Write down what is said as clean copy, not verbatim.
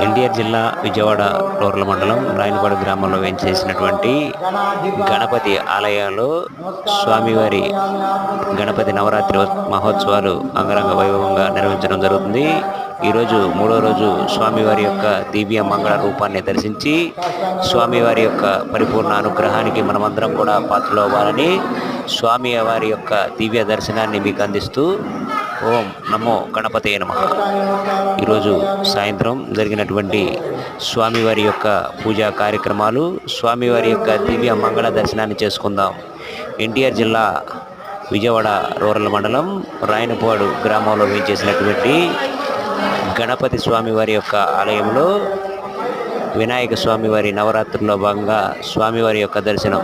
ఎన్టీఆర్ జిల్లా విజయవాడ రూరల్ మండలం రాయనపాడు గ్రామంలో వేంచేసినటువంటి గణపతి ఆలయాల్లో స్వామివారి గణపతి నవరాత్రి మహోత్సవాలు అంగరంగ వైభవంగా నిర్వహించడం జరుగుతుంది. ఈరోజు మూడో రోజు స్వామివారి యొక్క దివ్య మంగళ రూపాన్ని దర్శించి స్వామివారి యొక్క పరిపూర్ణ అనుగ్రహానికి మనమందరం కూడా పాత్రలు అవ్వాలని స్వామివారి యొక్క దివ్య దర్శనాన్ని మీకు అందిస్తూ ఓం నమో గణపతే నమః. ఈరోజు సాయంత్రం జరిగినటువంటి స్వామివారి యొక్క పూజా కార్యక్రమాలు, స్వామివారి యొక్క దివ్య మంగళ దర్శనాన్ని చేసుకుందాం. ఎన్టీఆర్ జిల్లా విజయవాడ రూరల్ మండలం రాయనపాడు గ్రామంలో వేయించేసినటువంటి గణపతి స్వామివారి యొక్క ఆలయంలో వినాయక స్వామివారి నవరాత్రుల్లో భాగంగా స్వామివారి యొక్క దర్శనం